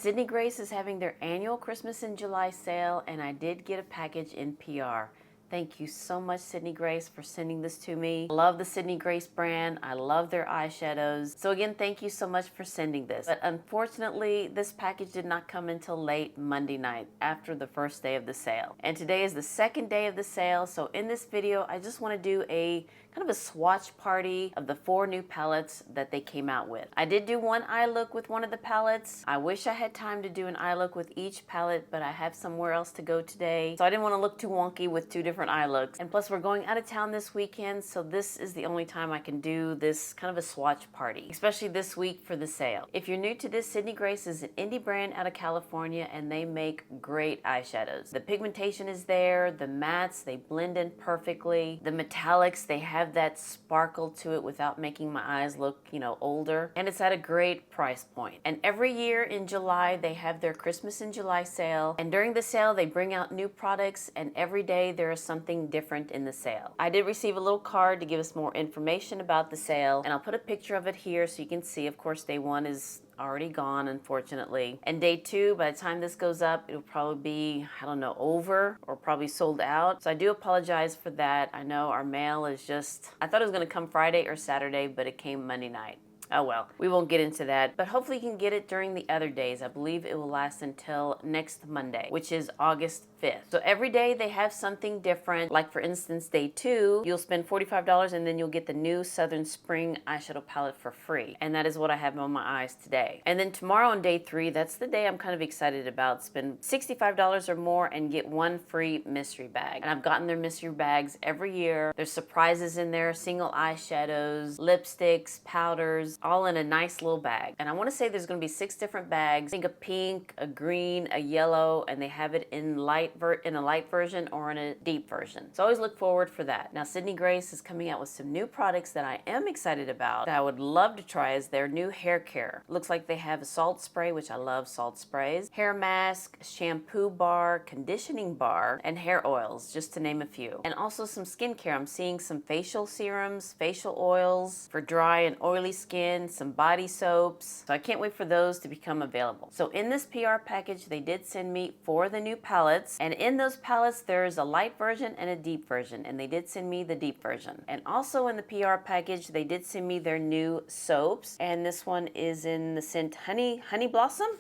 Sydney Grace is having their annual Christmas in July sale, and I did get a package in PR. Thank you so much, Sydney Grace, for sending this to me. I love the Sydney Grace brand. I love their eyeshadows. So again, thank you so much for sending this. But unfortunately, this package did not come until late Monday night, after the first day of the sale. And today is the second day of the sale, so in this video, I just want to do a kind of a swatch party of the 4 new palettes that they came out with. I did do one eye look with one of the palettes. I wish I had time to do an eye look with each palette, but I have somewhere else to go today. So I didn't want to look too wonky with 2 different eye looks. And plus we're going out of town this weekend, so this is the only time I can do this kind of a swatch party, especially this week for the sale. If you're new to this, Sydney Grace is an indie brand out of California, and they make great eyeshadows. The pigmentation is there, the mattes, they blend in perfectly. The metallics, they have that sparkle to it without making my eyes look, older. And it's at a great price point. And every year in July, they have their Christmas in July sale. And during the sale, they bring out new products, and every day there is something different in the sale. I did receive a little card to give us more information about the sale, and I'll put a picture of it here so you can see. Of course, day 1 is already gone, unfortunately. And day 2, by the time this goes up, it'll probably be, over or probably sold out. So I do apologize for that. I know our mail is just, I thought it was gonna come Friday or Saturday, but it came Monday night. Oh well, we won't get into that, but hopefully you can get it during the other days. I believe it will last until next Monday, which is August 5th. So every day they have something different. Like for instance, day 2, you'll spend $45 and then you'll get the new Southern Spring eyeshadow palette for free. And that is what I have on my eyes today. And then tomorrow on day 3, that's the day I'm kind of excited about. Spend $65 or more and get 1 free mystery bag. And I've gotten their mystery bags every year. There's surprises in there, single eyeshadows, lipsticks, powders, all in a nice little bag. And I want to say there's going to be 6 different bags. I think a pink, a green, a yellow, and they have it in a light version or in a deep version. So always look forward for that. Now Sydney Grace is coming out with some new products that I am excited about, that I would love to try, as their new hair care. Looks like they have a salt spray, which I love salt sprays, hair mask, shampoo bar, conditioning bar, and hair oils, just to name a few. And also some skincare. I'm seeing some facial serums, facial oils for dry and oily skin, some body soaps. So I can't wait for those to become available. So in this PR package, they did send me 4 of the new palettes. And in those palettes, there's a light version and a deep version. And they did send me the deep version. And also in the PR package, they did send me their new soaps. And this one is in the scent Honey Blossom.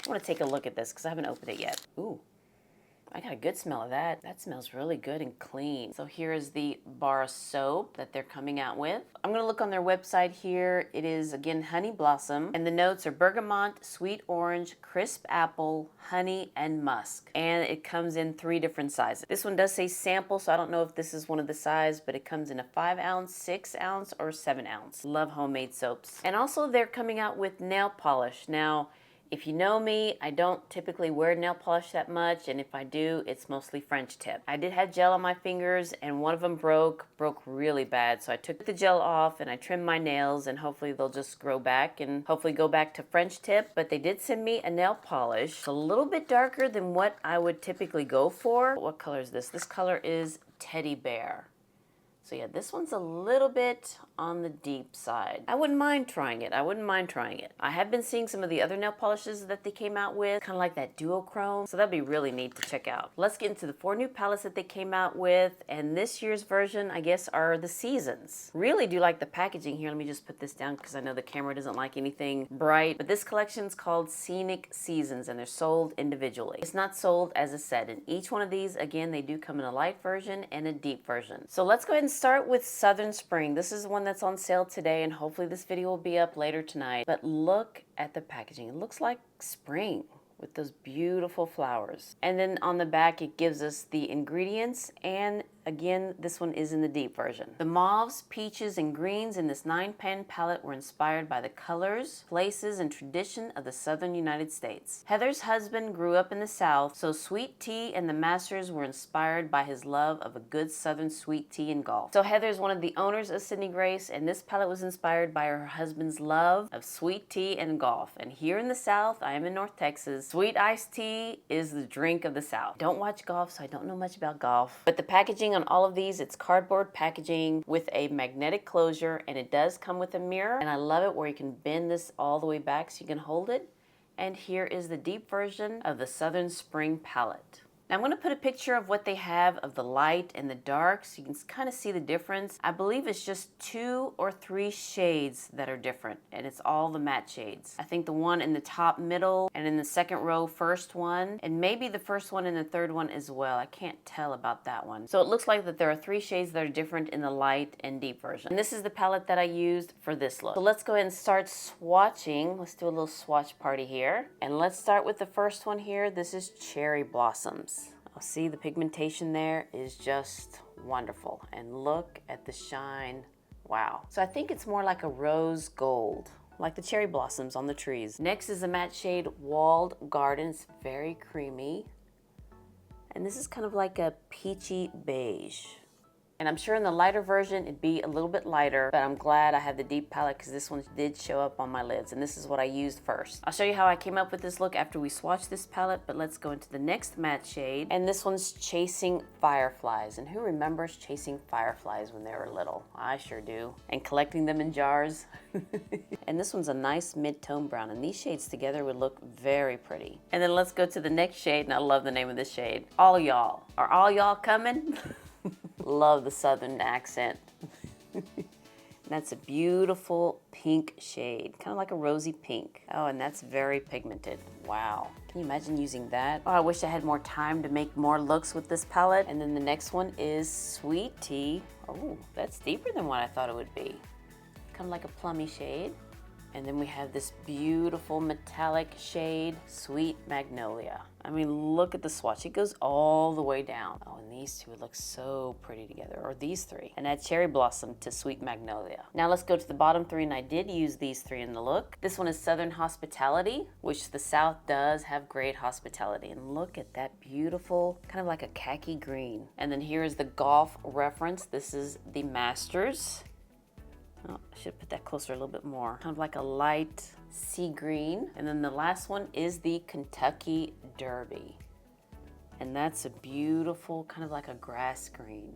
I want to take a look at this because I haven't opened it yet. Ooh. I got a good smell of that. That smells really good and clean. So here is the bar soap that they're coming out with. I'm gonna look on their website here. It is, again, Honey Blossom. And the notes are bergamot, sweet orange, crisp apple, honey, and musk. And it comes in 3 different sizes. This one does say sample, so I don't know if this is one of the sizes, but it comes in a 5 ounce, 6 ounce, or 7 ounce. Love homemade soaps. And also they're coming out with nail polish. Now, if you know me, I don't typically wear nail polish that much, and if I do, it's mostly French tip. I did have gel on my fingers, and one of them broke really bad, so I took the gel off and I trimmed my nails, and hopefully they'll just grow back and hopefully go back to French tip. But they did send me a nail polish. It's a little bit darker than what I would typically go for. What color is this? This color is Teddy Bear. So yeah, this one's a little bit on the deep side. I wouldn't mind trying it. I have been seeing some of the other nail polishes that they came out with, kind of like that duochrome. So that'd be really neat to check out. Let's get into the 4 new palettes that they came out with. And this year's version, I guess, are the seasons. Really do like the packaging here. Let me just put this down because I know the camera doesn't like anything bright. But this collection's called Scenic Seasons, and they're sold individually. It's not sold as a set. And each one of these, again, they do come in a light version and a deep version. So let's go ahead and start with Southern Spring. This is one that's on sale today, and hopefully this video will be up later tonight. But look at the packaging. It looks like spring with those beautiful flowers. And then on the back, it gives us the ingredients, and again, this one is in the deep version. The mauves, peaches, and greens in this 9-pan palette were inspired by the colors, places, and tradition of the southern United States. Heather's husband grew up in the South, so sweet tea and the masters were inspired by his love of a good southern sweet tea and golf. So Heather is one of the owners of Sydney Grace, and this palette was inspired by her husband's love of sweet tea and golf. And here in the South, I am in North Texas, sweet iced tea is the drink of the South. Don't watch golf, so I don't know much about golf. But the packaging on all of these, it's cardboard packaging with a magnetic closure, and it does come with a mirror. And I love it where you can bend this all the way back so you can hold it. And here is the deep version of the Southern Spring palette. Now I'm going to put a picture of what they have of the light and the dark so you can kind of see the difference. I believe it's just 2 or 3 shades that are different, and it's all the matte shades. I think the one in the top middle and in the second row first one, and maybe the first one and the third one as well. I can't tell about that one. So it looks like that there are 3 shades that are different in the light and deep version. And this is the palette that I used for this look. So let's go ahead and start swatching. Let's do a little swatch party here. And let's start with the first one here. This is Cherry Blossoms. See, the pigmentation there is just wonderful. And look at the shine. Wow. So I think it's more like a rose gold, like the cherry blossoms on the trees. Next is the matte shade Walled Garden. It's very creamy. And this is kind of like a peachy beige. And I'm sure in the lighter version it'd be a little bit lighter, but I'm glad I have the deep palette because this one did show up on my lids, and this is what I used first. I'll show you how I came up with this look after we swatch this palette, but let's go into the next matte shade. And this one's Chasing Fireflies. And who remembers chasing fireflies when they were little? I sure do. And collecting them in jars. And this one's a nice mid-tone brown, and these shades together would look very pretty. And then let's go to the next shade, and I love the name of this shade. All Y'all. Are all y'all coming? Love the southern accent. That's a beautiful pink shade, kind of like a rosy pink. Oh, and that's very pigmented. Wow. Can you imagine using that? Oh, I wish I had more time to make more looks with this palette. And then the next one is Sweet Tea. Oh, that's deeper than what I thought it would be. Kind of like a plummy shade. And then we have this beautiful metallic shade, Sweet Magnolia. I mean, look at the swatch. It goes all the way down. Oh, and these two would look so pretty together, or these 3. And add Cherry Blossom to Sweet Magnolia. Now let's go to the bottom 3, and I did use these 3 in the look. This one is Southern Hospitality, which the South does have great hospitality. And look at that beautiful, kind of like a khaki green. And then here is the golf reference. This is the Masters. Oh, I should put that closer a little bit more. Kind of like a light sea green. And then the last one is the Kentucky Derby. And that's a beautiful, kind of like a grass green.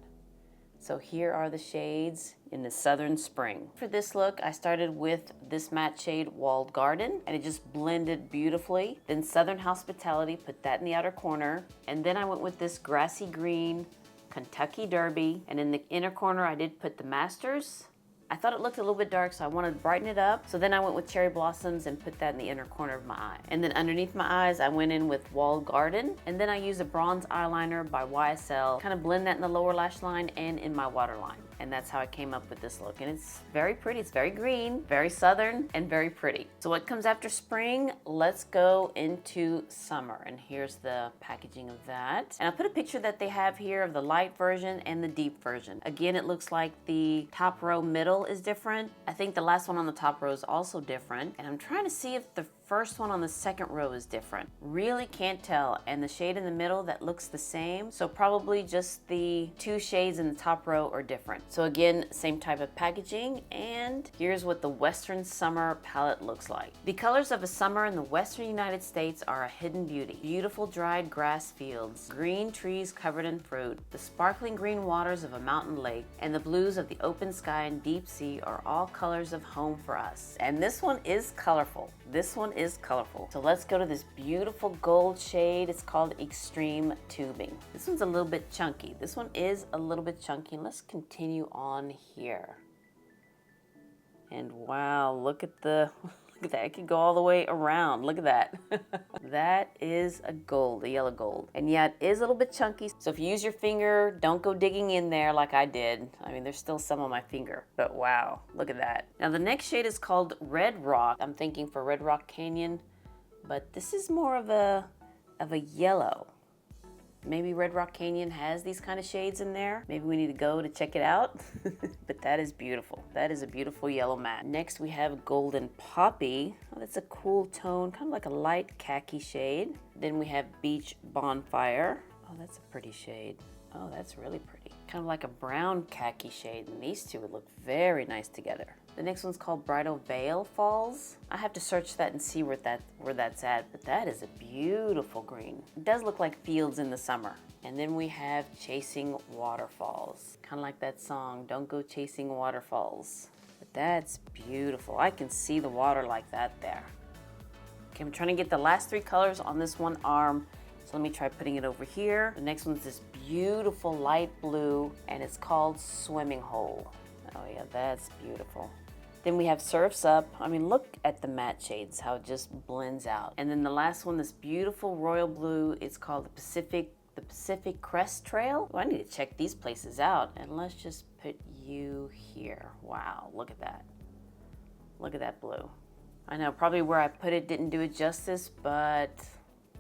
So here are the shades in the Southern Spring. For this look, I started with this matte shade Walled Garden, and it just blended beautifully. Then Southern Hospitality, put that in the outer corner. And then I went with this grassy green Kentucky Derby. And in the inner corner, I did put the Masters. I thought it looked a little bit dark, so I wanted to brighten it up. So then I went with Cherry Blossoms and put that in the inner corner of my eye. And then underneath my eyes, I went in with Walled Garden. And then I used a bronze eyeliner by YSL, kind of blend that in the lower lash line and in my waterline. And that's how I came up with this look. And it's very pretty. It's very green, very southern, and very pretty. So what comes after spring? Let's go into summer. And here's the packaging of that. And I put a picture that they have here of the light version and the deep version. Again, it looks like the top row middle is different. I think the last one on the top row is also different. And I'm trying to see if the first one on the second row is different. Really can't tell. And the shade in the middle, that looks the same. So probably just the 2 shades in the top row are different. So again, same type of packaging. And here's what the Western Summer palette looks like. The colors of a summer in the Western United States are a hidden beauty. Beautiful dried grass fields, green trees covered in fruit, the sparkling green waters of a mountain lake, and the blues of the open sky and deep sea are all colors of home for us. And this one is colorful. This one is colorful. So let's go to this beautiful gold shade. It's called Extreme Tubing. This one's a little bit chunky. This one is a little bit chunky. Let's continue on here. And wow, look at the, look at that. It could go all the way around. Look at that. That is a gold, a yellow gold. And yeah, it is a little bit chunky. So if you use your finger, don't go digging in there like I did. I mean, there's still some on my finger, but wow, look at that. Now the next shade is called Red Rock. I'm thinking for Red Rock Canyon, but this is more of a yellow. Maybe Red Rock Canyon has these kind of shades in there. Maybe we need to go to check it out. But that is beautiful. That is a beautiful yellow matte. Next we have Golden Poppy. Oh, that's a cool tone, kind of like a light khaki shade. Then we have Beach Bonfire. Oh, that's a pretty shade. Oh, that's really pretty. Kind of like a brown khaki shade, and these two would look very nice together. The next one's called Bridal Veil Falls. I have to search that and see where that's at, but that is a beautiful green. It does look like fields in the summer. And then we have Chasing Waterfalls. Kind of like that song, Don't Go Chasing Waterfalls. But that's beautiful. I can see the water like that there. Okay, I'm trying to get the last 3 colors on this one arm. So let me try putting it over here. The next one's this beautiful light blue, and it's called Swimming Hole. Oh yeah, that's beautiful. Then we have Surf's Up. I mean, look at the matte shades, how it just blends out. And then the last one, this beautiful royal blue, it's called the Pacific Crest Trail. Oh, I need to check these places out. And let's just put you here. Wow, look at that. Look at that blue. I know probably where I put it didn't do it justice, but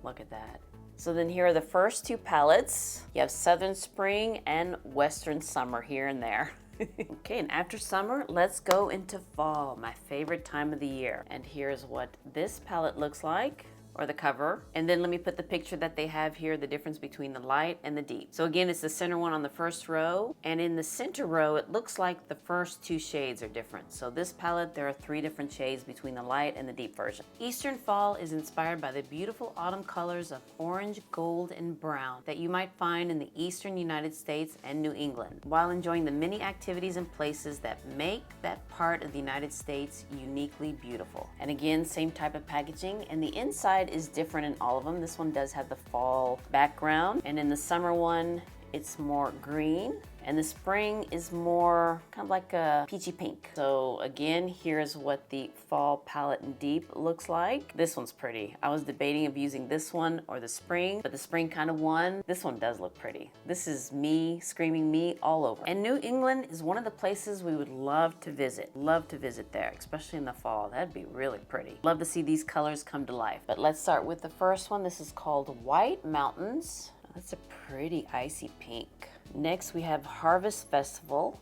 look at that. So then here are the first 2 palettes. You have Southern Spring and Western Summer here and there. Okay, and after summer, let's go into fall, my favorite time of the year. And here's what this palette looks like, or the cover. And then let me put the picture that they have here, the difference between the light and the deep. So again, it's the center one on the first row. And in the center row, it looks like the first 2 shades are different. So this palette, there are 3 different shades between the light and the deep version. Eastern Fall is inspired by the beautiful autumn colors of orange, gold, and brown that you might find in the eastern United States and New England, while enjoying the many activities and places that make that part of the United States uniquely beautiful. And again, same type of packaging, and the inside is different in all of them. This one does have the fall background, and in the summer one it's more green, and the spring is more kind of like a peachy pink. So again, here's what the fall palette in deep looks like. This one's pretty. I was debating of using this one or the spring, but the spring kind of won. This one does look pretty. This is me screaming me all over. And New England is one of the places we would love to visit. Love to visit there, especially in the fall. That'd be really pretty. Love to see these colors come to life. But let's start with the first one. This is called White Mountains. That's a pretty icy pink. Next we have Harvest Festival.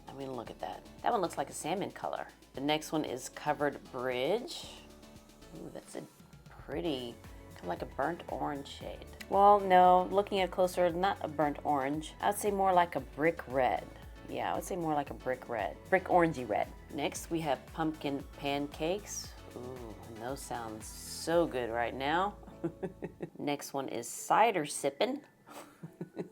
I mean, look at that. That one looks like a salmon color. The next one is Covered Bridge. Ooh, that's a pretty, kind of like a burnt orange shade. Well, no, looking at closer, not a burnt orange. I would say more like a brick red. Yeah, I would say more like a brick red. Brick orangey red. Next we have Pumpkin Pancakes. Ooh, and those sound so good right now. Next one is Cider Sippin'.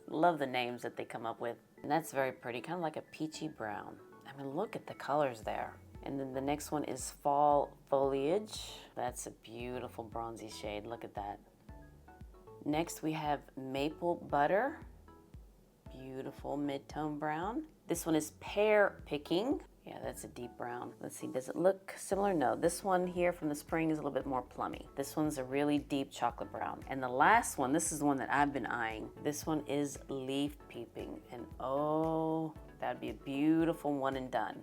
Love the names that they come up with. And that's very pretty, kind of like a peachy brown. I mean, look at the colors there. And then the next one is Fall Foliage. That's a beautiful bronzy shade. Look at that. Next we have Maple Butter. Beautiful mid-tone brown. This one is Pear Picking. Yeah, that's a deep brown. Let's see, does it look similar? No, this one here from the spring is a little bit more plummy. This one's a really deep chocolate brown. And the last one, this is the one that I've been eyeing. This one is Leaf Peeping. And oh, that'd be a beautiful one and done.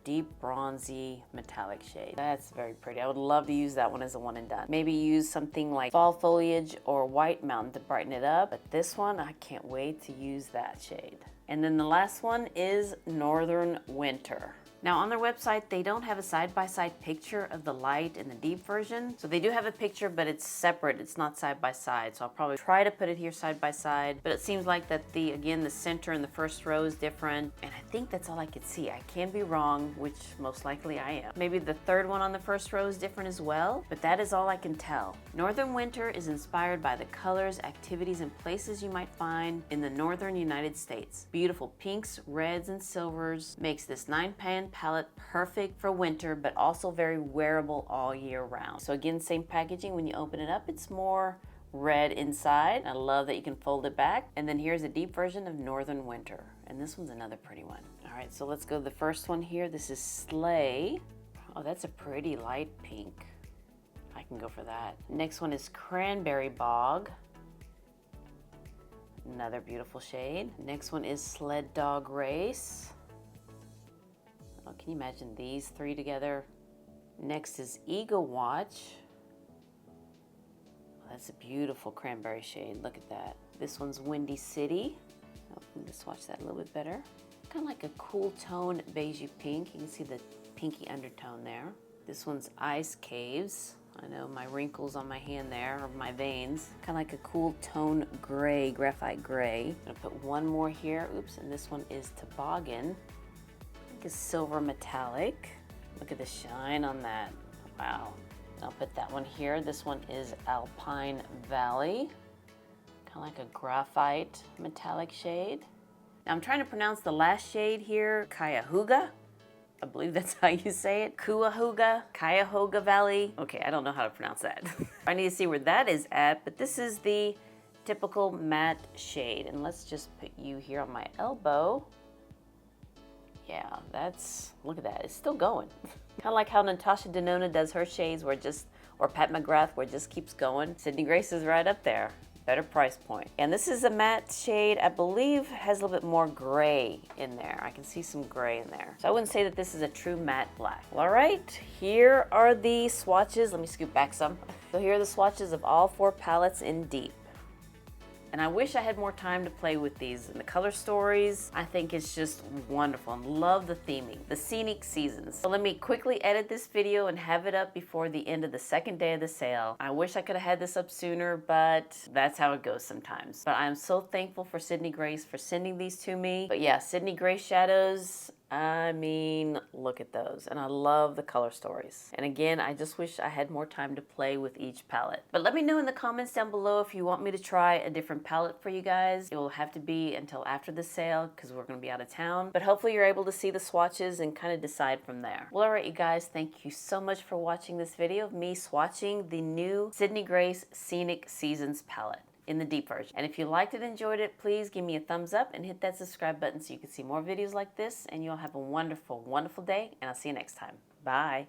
Deep bronzy metallic shade. That's very pretty. I would love to use that one as a one and done. Maybe use something like Fall Foliage or White Mountain to brighten it up. But this one, I can't wait to use that shade. And then the last one is Northern Winter. Now on their website, they don't have a side-by-side picture of the light and the deep version. So they do have a picture, but it's separate. It's not side-by-side. So I'll probably try to put it here side-by-side. But it seems like that again, the center and the first row is different. And I think that's all I could see. I can be wrong, which most likely I am. Maybe the third one on the first row is different as well, but that is all I can tell. Northern Winter is inspired by the colors, activities, and places you might find in the northern United States. Beautiful pinks, reds, and silvers makes this 9-pan palette perfect for winter, but also very wearable all year round. So again, same packaging. When you open it up, it's more red inside. I love that you can fold it back. And then here's a deep version of Northern Winter. And this one's another pretty one. All right, so let's go to the first one here. This is Sleigh. Oh, that's a pretty light pink. I can go for that. Next one is Cranberry Bog. Another beautiful shade. Next one is Sled Dog Race. Oh, can you imagine these 3 together? Next is Eagle Watch. Oh, that's a beautiful cranberry shade. Look at that. This one's Windy City. Oh, let me swatch that a little bit better. Kind of like a cool tone beigey pink. You can see the pinky undertone there. This one's Ice Caves. I know my wrinkles on my hand there, or my veins. Kind of like a cool tone gray, graphite gray. I'm gonna put one more here. Oops, and this one is Toboggan. A silver metallic. Look at the shine on that. Wow. I'll put that one here. This one is Alpine Valley. Kind of like a graphite metallic shade. Now I'm trying to pronounce the last shade here, Cuyahoga. I believe that's how you say it. Cuyahoga Valley. Okay, I don't know how to pronounce that. I need to see where that is at, but this is the typical matte shade. And let's just put you here on my elbow. Yeah, look at that, it's still going. Kind of like how Natasha Denona does her shades or Pat McGrath where it just keeps going. Sydney Grace is right up there. Better price point. And this is a matte shade, I believe has a little bit more gray in there. I can see some gray in there. So I wouldn't say that this is a true matte black. Well, all right, here are the swatches. Let me scoot back some. So here are the swatches of all 4 palettes in Deep. And I wish I had more time to play with these. And the color stories, I think it's just wonderful. And love the theming, the Scenic seasons. So let me quickly edit this video and have it up before the end of the 2nd day of the sale. I wish I could have had this up sooner, but that's how it goes sometimes. But I'm so thankful for Sydney Grace for sending these to me. But yeah, Sydney Grace shadows, I mean, look at those. And I love the color stories. And again, I just wish I had more time to play with each palette. But let me know in the comments down below if you want me to try a different palette for you guys. It will have to be until after the sale because we're going to be out of town. But hopefully you're able to see the swatches and kind of decide from there. Well, all right, you guys, thank you so much for watching this video of me swatching the new Sydney Grace Scenic Seasons palette in the Deep version. And if you liked it, enjoyed it, please give me a thumbs up and hit that subscribe button so you can see more videos like this. And you'll have a wonderful, wonderful day. And I'll see you next time. Bye.